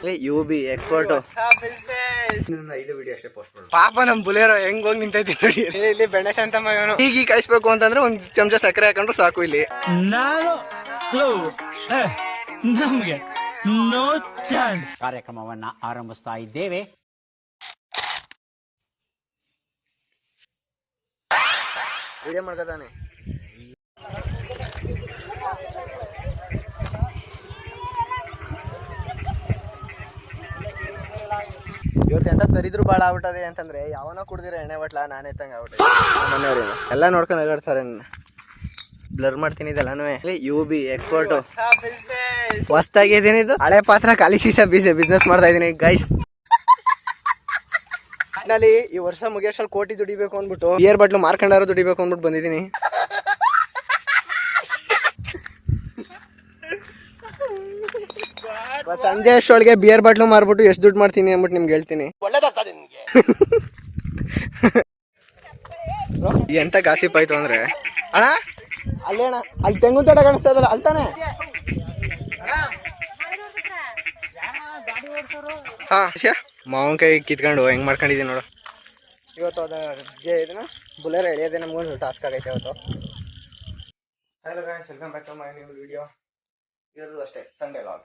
UB expert 5 video ಅಷ್ಟೇ post ಮಾಡು. ಪಾಪ ನಮ್ ಬುಲೇರೋ ಹೆಂಗ್ ಹೋಗಿ ನಿಂತೈತಿ ನೋಡಿ. ಇಲ್ಲಿ ಬೆಣ್ಣೆ ಶಾಂತಮ್ಮ ಇವನು ಹೀಗೆ ಕಾಯಿಸ್ಬೇಕು ಅಂತಂದ್ರೆ ಒಂದ್ ಚಮಚ ಸಕ್ಕರೆ ಹಾಕೊಂಡ್ರು ಸಾಕು. ಇಲ್ಲಿ ನಮ್ಗೆ ನೋ ಚಾನ್ಸ್. ಕಾರ್ಯಕ್ರಮವನ್ನ ಆರಂಭಿಸ್ತಾ ಇದ್ದೇವೆ. ವಿಡಿಯೋ ಮಾಡ್ಕೊತಾನೆ. ಇವತ್ತು ಎಂತ ತರಿದ್ರು ಬಾಳ ಆಗ್ಬಿಟ್ಟದೆ ಅಂತಂದ್ರೆ ಯಾವನೋ ಕುಡ್ದಿರ ಎಣ್ಣೆ ಬಟ್ಲ ನಾನೇ ತಂಗ ಆಗ್ಬಿಟ್ಟೆ. ಮನೆಯವ್ರೇನು ಎಲ್ಲ ನೋಡ್ಕೊಂಡು ಹೋಗಾಡ್ತಾರೆ. ಬ್ಲರ್ ಮಾಡ್ತೀನಿ ಇದೆಲ್ಲಾನು. UB ಎಕ್ಸ್ಪರ್ಟ್ ಹೊಸ್ತಾಗಿ ಇದೇನಿದು ಹಳೆ ಪಾತ್ರ ಖಾಲಿ ಸೀಸಾ ಬಿಸ್ನೆಸ್ ಮಾಡ್ತಾ ಇದೀನಿ ಗೈಸ್. ನಲ್ಲಿ ಈ ವರ್ಷ ಮುಗಿಯೋಷ್ಟ್ರಲ್ಲಿ ಕೋಟಿ ದುಡಿಬೇಕು ಅಂದ್ಬಿಟ್ಟು ಬಿಯರ್ ಬಾಟ್ಲು ಮಾರ್ಕೊಂಡಾರು ದುಡಿಬೇಕು ಅಂದ್ಬಿಟ್ಟು ಬಂದಿದ್ದೀನಿ. ಸಂಜೆ ಅಷ್ಟೊಳಗೆ ಬಿಯರ್ ಬಾಟ್ಲು ಮಾರ್ಬಿಟ್ಟು ಎಷ್ಟು ದುಡ್ಡು ಮಾಡ್ತೀನಿ ಅಂದ್ಬಿಟ್ಟು ನಿಮ್ಗೆ ಹೇಳ್ತೀನಿ. ಎಂತ ಗಾಸಿಪ್ ಆಯ್ತು ಅಂದ್ರೆ ಅಣ್ಣ ಅಲ್ಲೇ ಅಣ್ಣ ಅಲ್ಲಿ ತೆಂಗಿನ ತೋಟ ಕಾಣಿಸ್ತಾ ಇದಲ್ಲ ಅಲ್ಲಿ ತಾನೆ. ಹಾ ಮಾವನ್ ಕೈ ಕಿತ್ಕೊಂಡು ಹೆಂಗ್ ಮಾಡ್ಕೊಂಡಿದೀನಿ ನೋಡು. ಇವತ್ತು ಅದ ಇದನ್ನ ಬುಲೆರೋ ಎಳೆಯೋದೇ ನಮ್ಗೊಂದು ಟಾಸ್ಕ್ ಆಗೈತೆ ಇವತ್ತು. Hello guys, welcome back to my new video. ಇವತ್ತು ಅಷ್ಟೇ ಸಂಡೇ ಲಾಗ್.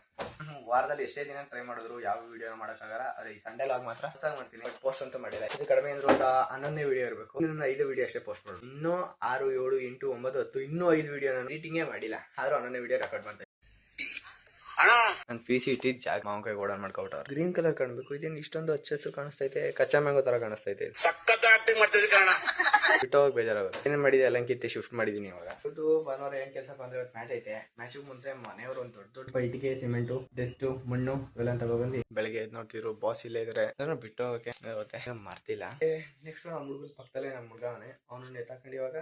ವಾರದಲ್ಲಿ ಎಷ್ಟೇ ದಿನ ಟ್ರೈ ಮಾಡಿದ್ರು ಯಾವ ವಿಡಿಯೋ ಮಾಡೋಕ್ಕಾಗಲ್ಲ. ಅದೇ ಈ ಸಂಡೇ ಲಾಗ್ ಮಾತ್ರ ಹೊಸದಾಗಿ ಮಾಡ್ತೀನಿ. ಪೋಸ್ಟ್ ಅಂತೂ ಮಾಡಿಲ್ಲ. ಇದು ಕಡಿಮೆ ಅಂದ್ರೆ 11ನೇ ವಿಡಿಯೋ ಇರಬೇಕು. ಇನ್ನೊಂದು 5 ವಿಡಿಯೋ ಅಷ್ಟೇ ಪೋಸ್ಟ್ ಮಾಡೋದು. ಇನ್ನೂ 6, 7, 8, 9, 10 ಇನ್ನೂ 5 ವಿಡಿಯೋ ನಾನು ಮೀಟಿಂಗೇ ಮಾಡಿಲ್ಲ. ಆದ್ರೂ 11ನೇ ವಿಡಿಯೋ ರೆಕಾರ್ಡ್ ಮಾಡ್ತೀನಿ. ನನ್ನ PC ಇಟ್ಟಿದ್ದು ಜಾಗ ಮಾವನ್ ಕೈ ಓಡಾನ್ ಮಾಡ್ಕೊಬಿಟ್ಟ. ಗ್ರೀನ್ ಕಲರ್ ಕಾಣಬೇಕು. ಇದೇನು ಇಷ್ಟೊಂದು ಹಚ್ಚು ಕಾಣಿಸ್ತೈತೆ, ಕಚ್ಚಾ ಮ್ಯಾಂಗೋ ತರ ಕಾಣಿಸ್ತೈತೆ. ಬಿಟ್ಟು ಹೋಗಿ ಬೇಜಾರಾಗುತ್ತೆ. ಏನೇನ್ ಮಾಡಿದೆ ಎಲ್ಲ ಕಿತ್ತಿ ಶಿಫ್ಟ್ ಮಾಡಿದೀನಿ ಇವಾಗ. ಇದು ಭಾನುವಾರ ಏನ್ ಕೆಲಸ ಬಂದ್ರೆ ಮ್ಯಾಚ್ ಐತೆ. ಮ್ಯಾಚ್ ಮುಂಚೆ ಮನೆಯವರು ಒಂದು ದೊಡ್ಡ ಇಟ್ಟಿಗೆ, ಸಿಮೆಂಟು, ಡೆಸ್ಟು, ಮಣ್ಣು ಇವೆಲ್ಲ ತಗೊಬಂದು ಬೆಳಗ್ಗೆ ಎದ್ದು ನೋಡ್ತಿದ್ರು ಬಾಸ್ ಇಲ್ಲೇ ಇದ್ರೆ ಬಿಟ್ಟು ಹೋಗಕ್ಕೆ ಮರ್ತಿಲ್ಲ. ನೆಕ್ಸ್ಟ್ ನಮ್ಮ ಹುಡುಗನ ಪಕ್ಕದಲ್ಲೇ ನಮ್ಮ ಹುಡುಗವನೇ, ಅವನನ್ನ ಎತ್ತಾಕೊಂಡು ಇವಾಗ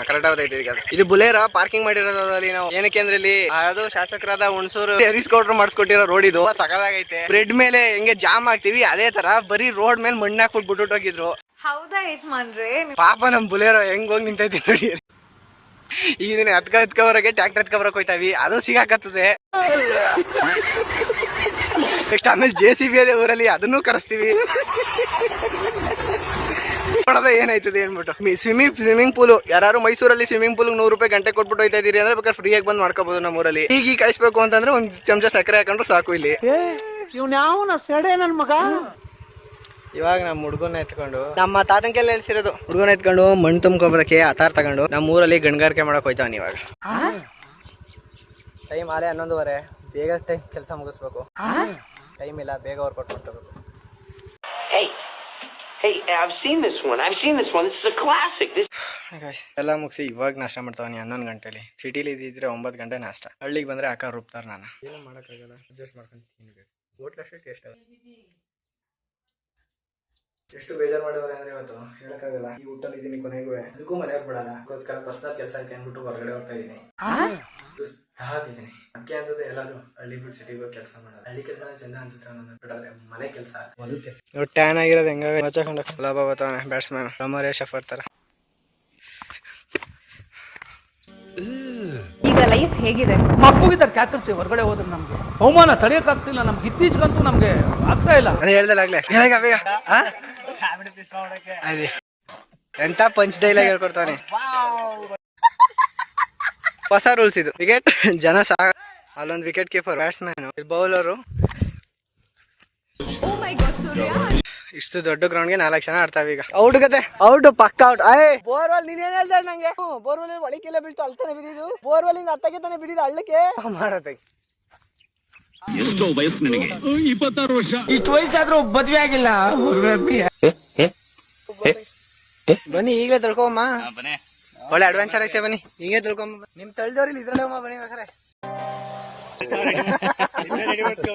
ಕರೆಕ್ಟ್ ಆಗುತ್ತೆ. ಇದು ಬುಲೇರೋ ಪಾರ್ಕಿಂಗ್ ಮಾಡಿರೋದ್ರಲ್ಲಿ ನಾವು ಏನಕ್ಕೆ ಅಂದ್ರೆ ಇಲ್ಲಿ ಅದು ಶಾಸಕರಾದ ಹುಣಸೂರು ಹರೀಶ್ಗೌಡ್ರು ಮಾಡಿಸ್ಕೊಟ್ಟಿರೋ ರೋಡ್. ಇದು ಸಕಲಾಗೈತೆ. ಬ್ರೆಡ್ ಮೇಲೆ ಹೆಂಗೆ ಜಾಮ್ ಆಗ್ತಿವಿ ಅದೇ ತರ ಬರೀ ರೋಡ್ ಮೇಲೆ ಮಣ್ಣು ಹಾಕ್ಬಿಟ್ಟು ಬಿಟ್ಟು ಹೋಗಿದ್ರು. ಹೌದಾ ಯಜಮಾನ್ರೆ? ಪಾಪ ನಮ್ ಬುಲೇರೋ ಹೆಂಗ್ ಹೋಗಿ ನಿಂತೈತಿ ನೋಡಿ. ಈಗ ಇದನ್ನ ಎತ್ಕೊಬರಕ್ಕೆ ಟ್ರ್ಯಾಕ್ಟರ್ ಎತ್ಕೊಬರಕ್ ಹೋಯ್ತಾವಿ, ಅದು ಸಿಗಾಕತ್ತದೆ. ನೆಕ್ಸ್ಟ್ ಆಮೇಲೆ JCB ಅದೇ ಊರಲ್ಲಿ, ಅದನ್ನು ಕರೆಸ್ತೀವಿ. ನೋಡೋದ ಏನಾಯ್ತದೆ ಅನ್ಬಿಟ್ಟು. ಸ್ವಿಮ್ಮಿಂಗ್ ಪೂಲ್ ಯಾರು ಮೈಸೂರಲ್ಲಿ ಸ್ವಿಮ್ಮಿಂಗ್ ಪೂಲ್ 100 ರೂಪಾಯಿ ಗಂಟೆ ಕೊಟ್ಬಿಟ್ಟು ಹೋಯ್ತಾ ಇದೀರಿ ಅಂದ್ರೆ ಬೇಕಾದ್ರೆ ಫ್ರೀ ಆಗಿ ಬಂದ್ ಮಾಡ್ಕೋಬಹುದು. ನಮ್ಮ ಊರಲ್ಲಿ ಹೀಗೆ ಕಾಯಿಸ್ಬೇಕು ಅಂತಂದ್ರೆ ಒಂದ್ ಚಮಚ ಸಕ್ಕರೆ ಹಾಕೊಂಡ್ರು ಸಾಕು. ಇಲ್ಲಿ ಇವಾಗ ನಮ್ಮ ಹುಡುಗನ ಎತ್ಕೊಂಡು ನಮ್ಮ ತಾತನ ಕೆಲ ಹೇಳ್ಸಿರೋದು ಹುಡುಗನ ಎತ್ಕೊಂಡು ಮಣ್ಣು ತುಂಬ್ಕೊಬರಕ್ಕೆ ಆತಾರ್ ತಗೊಂಡು ನಮ್ಮ ಊರಲ್ಲಿ ಗಣಿಗಾರಿಕೆ ಮಾಡಕ್ ಹೋಯ್ತಾವನ್. ಇವಾಗ ಟೈಮ್ ಆಲೆ 11:15. ಬೇಗ ಟೈಮ್ ಕೆಲಸ ಮುಗಿಸ್ಬೇಕು. ಟೈಮ್ ಇಲ್ಲ, ಬೇಗ ಅವ್ರು ಕೊಟ್ಬಿಟ್ಟು. Hey, I've seen this one. This is a classic. ಎಲ್ಲ ಮುಗಿಸಿ ಇವಾಗ ನಾಷ್ಟ ಮಾಡ್ತಾವನಿ 11 ಗಂಟೆಲಿ. ಸಿಟಿಲಿ ಇದ್ರೆ 9 ಗಂಟೆ ನಾಷ್ಟ. ಹಳ್ಳಿಗೆ ಬಂದ್ರೆ ಅಕ್ಕ ರುಬ್ತಾರ. ನಾನು ಏನು ಮಾಡೋಕ್ಕಾಗಲ್ಲ, ಅಡ್ಜಸ್ಟ್ ಮಾಡ್ಕೊಂಡು ತಿನ್ಬೇಕು. ಹೋಟ್ಲ್ ಅಷ್ಟೇ ಟೇಸ್ಟ್ ಆಗುತ್ತೆ. ಎಷ್ಟು ಬೇಜಾರು ಮಾಡಿದವ್ರೆ ಅಂದ್ರೆ ಇವತ್ತು ಹೇಳಕ್ಕಾಗಲ್ಲ. ಈ ಊಟಲ್ಲಿ ಇದೀನಿ ಕೊನೆಗೂ. ಅದಕ್ಕೂ ಮನೆಯವ್ರು ಬಿಡಲ್ಲ. ಅದಕ್ಕೋಸ್ಕರ ಹೊಸದಾದ ಕೆಲಸ ಐತೆ ಅಂದ್ಬಿಟ್ಟು ಹೊರಗಡೆ ಹೋಗ್ತಾ ಇದೀನಿ. ಸುಸ್ತಾಗಿದ್ದೀನಿ. ಅದಕ್ಕೆ ಅನ್ಸುತ್ತೆ ಎಲ್ಲರೂ ಹಳ್ಳಿ ಬಿಟ್ಟು ಸಿಟಿಗೆ ಹೋಗಿ ಕೆಲಸ ಮಾಡೋದು. ಹಳ್ಳಿ ಕೆಲಸನೇ ಚಂದ ಅನ್ಸುತ್ತೆ ಅನ್ನೋದು. ಬಿಟ್ಟಾದ್ರೆ ಮನೆ ಕೆಲಸ, ಹೊಲದ ಕೆಲಸ. ಟ್ಯಾನ್ ಆಗಿರೋದು ಹೆಂಗ ಮಚ್ಚಾಕೊಂಡ ಲಾಭ ಬರ್ತಾನೆ ಬ್ಯಾಟ್ಸ್ಮನ್ ರಮರೇ ಶಫರ್ ತರ. ಈಗ ಲೈಫ್ ಹೇಗಿದೆ? ಮಕ್ಕಳಿದ್ದಾರೆ ಕ್ಯಾಕರ್ಸಿ ಹೊರಗಡೆ ಹೋದ್ರೆ ನಮ್ಗೆ ಅವಮಾನ ತಡೆಯಕ್ಕಾಗ್ತಿಲ್ಲ. ನಮ್ಗೆ ಇತ್ತೀಚೆಗಂತೂ ನಮ್ಗೆ ಆಗ್ತಾ ಇಲ್ಲ. ಅದೇ ಹೇಳ್ದಲ್ಲಾಗ್ಲೇ ಎಂತ ಪಂಚ್ ಡೈಲಾಗ್ ಹೇಳ್ಕೊಡ್ತಾನೆ. ಹೊಸ ರೂಲ್ಸ್ ಇದು. ವಿಕೆಟ್ ಜನ ಅಲ್ಲೊಂದು ವಿಕೆಟ್ ಕೀಪರ್, ಬ್ಯಾಟ್ಸ್ಮನ್, ಬೌಲರು. ಇಷ್ಟು ದೊಡ್ಡ ಗ್ರೌಂಡ್ಗೆ 4 ಜನ ಆಡ್ತಾವ. ಈಗ ಔಟ್ ಗತೆ ಔಟ್ ಪಕ್ಕ ಔಟ್. ಬೋರ್ವೆಲ್ ನೀನೇನ್ ಹೇಳ್ದೆ ನಂಗೆ? ಬೋರ್ವೆಲ್ ಒಳಕೆಲ್ಲ ಬೀಳ್ತು, ಅಲ್ತಾನೆ ಬಿದ್ದಿದ್ದು. ಬೋರ್ವೆಲ್ ಇಂದ ಹತ್ತಕ್ಕೆ ತಾನೆ ಬಿದ್ದಿದ್ದು, ಹಳ್ಳಕ್ಕೆ ಮಾಡತ್ತೆ. ಎಷ್ಟೋ ವಯಸ್ಸು ನಿನಗೆ? 26 ವರ್ಷ. ಇಷ್ಟು ವಯಸ್ಸಾದ್ರೂ ಮದ್ವೆ ಆಗಿಲ್ಲ. ಬನ್ನಿ ಈಗಲೇ ತಿಳ್ಕೊಮ್ಮ. ಒಳ್ಳೆ ಅಡ್ವೆಂಚರ್ ಐತೆ, ಬನ್ನಿ ಹಿಂಗೆ ತಿಳ್ಕೊಂಬ. ನಿಮ್ ತಳ್ದವ್ರಲ್ಲಿ ಇದ್ರಲ್ಲೇ ಬನ್ನಿ ಬೇಕಾರೆ.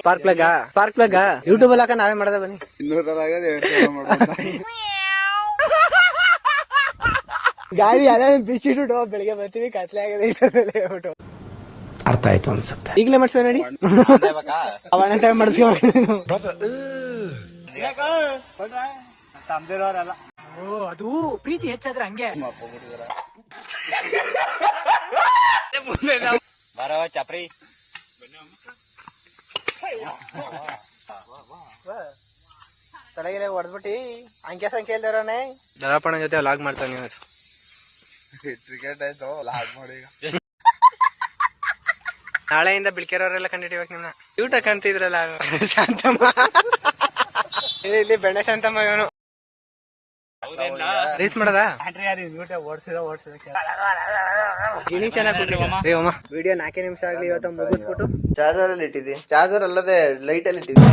ಸ್ಪಾರ್ಕ್ ಪ್ಲಗ್ ಯೂಟ್ಯೂಬ್ ಅಲ್ಲಿ ಹಾಕ ನಾವೇ ಮಾಡದ. ಬನ್ನಿ ಗಾಡಿ ಅದೇ ಬಿಚ್ಚಿಟ್ಟು ಬೆಳಿಗ್ಗೆ ಬರ್ತೀವಿ, ಕತ್ಲೆ ಆಗದೆ. ಅರ್ಥ ಆಯ್ತು ಅನ್ಸುತ್ತೆ. ಈಗಲೇ ಮಾಡ್ಸೋ ನೋಡಿ. ಅವನ ಟೈಮ್ ಮಾಡಿಸ್ಕೊ. ಅದು ಪ್ರೀತಿ ಹೆಚ್ಚಾದ್ರೆ ಹಂಗೆ. ಬರೋ ಚಪ್ರಿ ತಲೆಗೆ ಹೊಡೆದ್ಬಿಟ್ಟು ಅಂಕೆ ಸಂಖ್ಯೆ ಇಲ್ದಿರೋನೆ ದಳಪಣ ಜೊತೆ ಲಾಗ್ ಮಾಡ್ತಾನೆ ಇವತ್ತು. ಕ್ರಿಕೆಟ್ ಆಯ್ತು ಲಾಗ್ ಮಾಡಿ ನಾಳೆಯಿಂದ ಬಿಳ್ಕೆರೋರೆಲ್ಲ ಕಂಡಿಡಿಬೇಕು ನಿಮ್ನ. ಊಟ ಕಂತಿದ್ರಲ್ಲ ಶಾಂತಮ್ಮ, ಇಲ್ಲಿ ಬೆಣ್ಣೆ ಶಾಂತಮ್ಮ ಇವನು ರೀಚ್ ಮಾಡದ ಗಿಣಿ ಚೆನ್ನಾಗಿ ವಿಡಿಯೋ 4 ನಿಮಿಷ ಆಗ್ಲಿ ಇವತ್ತು ಮುಗಿಸ್ಬಿಟ್ಟು ಚಾರ್ಜರ್ ಅಲ್ಲಿ ಇಟ್ಟಿದ್ದಿ. ಚಾರ್ಜರ್ ಅಲ್ಲದೆ ಲೈಟ್ ಅಲ್ಲಿ ಇಟ್ಟಿದ್ದಿ.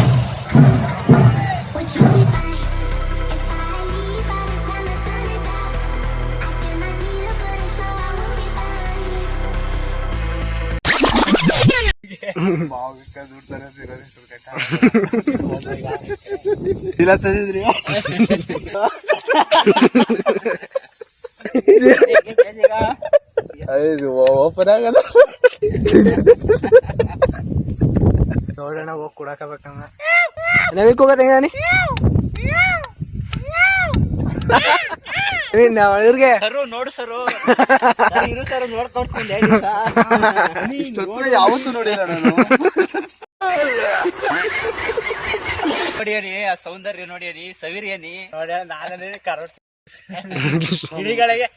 ಇಲ್ಲ ತಂದಿದ್ರಿ ಓಪನ್ ಆಗಲ್ಲ. ನೋಡೋಣ ಹೋಗಿ ಕುಡಾಕಬೇಕಮ್ಮ. ನವೀಕ್ ಹೋಗೋದ ಹೆಂಗಾನಿ ಇವ್ರಿಗೆ ನೋಡು ಸರು ನೋಡ್ಕೊಡ್ತೀನಿ ಯಾವತ್ತೂ ನೋಡಿಲ್ಲ ನಾನು. ನೋಡಿಯರಿ ಆ ಸೌಂದರ್ಯ ನೋಡಿಯರಿ ಸವಿರಿಯನಿ ನೋಡಿ ನಾನೇ ಕರೋಟ್ ಗಿಳಿಗಳಿಗೆ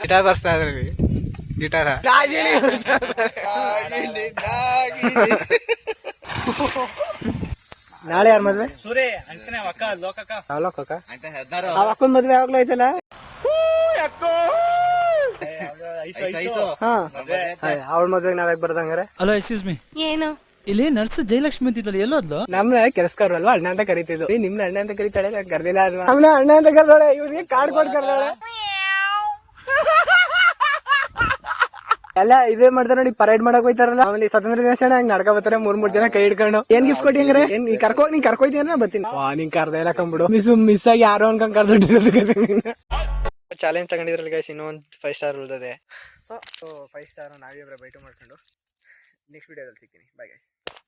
ಗಿಟಾರ್ ಬರ್ಸ್ತಾ ಇದ್ರಿ ಗಿಟಾರ ನಾಳೆ ಯಾರ ಮದ್ವೆ? ಸೂರೇ ಅಂಕನೇ ಅಕ್ಕ ಲೋಕಕ್ಕ ಲೋಕಕ್ಕ ಅಕ್ಕನ ಮದ್ವೆ ಯಾವಾಗ್ಲೂ ಐತಲ್ಲ. ಅವಳ ಮದ್ವೆಗೆ ನಾವ್ಯಾಗ ಬರ್ದಂಗಾರೆ. ಹಲೋ ಎಕ್ಸ್ಕ್ಯೂಸ್ ಮಿ, ಏನು ಇಲ್ಲಿ ನರ್ಸ್ ಜಯಲಕ್ಷ್ಮಿ ಅಂತಿದ್ದಲ್ಲ ಎಲ್ಲೋದ್ಲು? ನಮ್ನ ಕೆಲಸಕಾರ ಅಲ್ವಾ ಅಣ್ಣ ಅಂತ ಕರಿತಿದ್ವು. ನಿಮ್ನ ಅಣ್ಣ ಅಂತ ಕರಿತಾಳೆ, ನಾನು ಕರ್ದಿಲ್ಲ ಅಲ್ವಾ. ನಮ್ನ ಅಣ್ಣ ಅಂತ ಕರ್ದಾಳೆ, ಇವ್ರಿಗೆ ಕಾರ್ಡ್ ಕೊಟ್ಟು ಕರ್ದಾಳೆ. ಎಲ್ಲ ಇದೇ ಮಾಡ್ತಾರ ನೋಡಿ, ಪರೇಡ್ ಮಾಡಕ್ ಹೋಯ್ತಾರಲ್ಲ. ಆಮೇಲೆ ಸ್ವತಂತ್ರ ದಿನಾಚರಣೆ ಹಂಗ್ ನಡ್ಕ ಬರ್ತಾರೆ 3 ಜನ ಕೈ ಹಿಡ್ಕೊಂಡು. ಏನ್ ಗಿಫ್ಟ್ ಕೊಟ್ಟಿ ಹಂಗ್ರೆ? ನೀ ಕರ್ಕೊಯ್ತೀನಿ ಅಂದ್ರೆ ಬರ್ತೀನಿ. ನಿಂಗ್ ಕರ್ದ ಇಲ್ಲ ಕಂಬಿಡು. ಮಿಸ್ ಆಗಿ ಯಾರೋ ಅನ್ಕೊಂಡ್ ಕರ್ದೊಟ್ಟಿರೋದು. ಚಾಲೆಂಜ್ ತಗೊಂಡಿದ್ರಲ್ಲಿ ಗೈಸ್, ಇನ್ನೊಂದು 5 ಸ್ಟಾರ್ ಉಳಿದದೆ. ಸೊ 5 ಸ್ಟಾರ್ ನಾವೇ ಬೈಟು ಮಾಡ್ಕೊಂಡು ನೆಕ್ಸ್ಟ್ ವಿಡಿಯೋದಲ್ಲಿ ಸಿಗ್ತೀನಿ. Bye guys.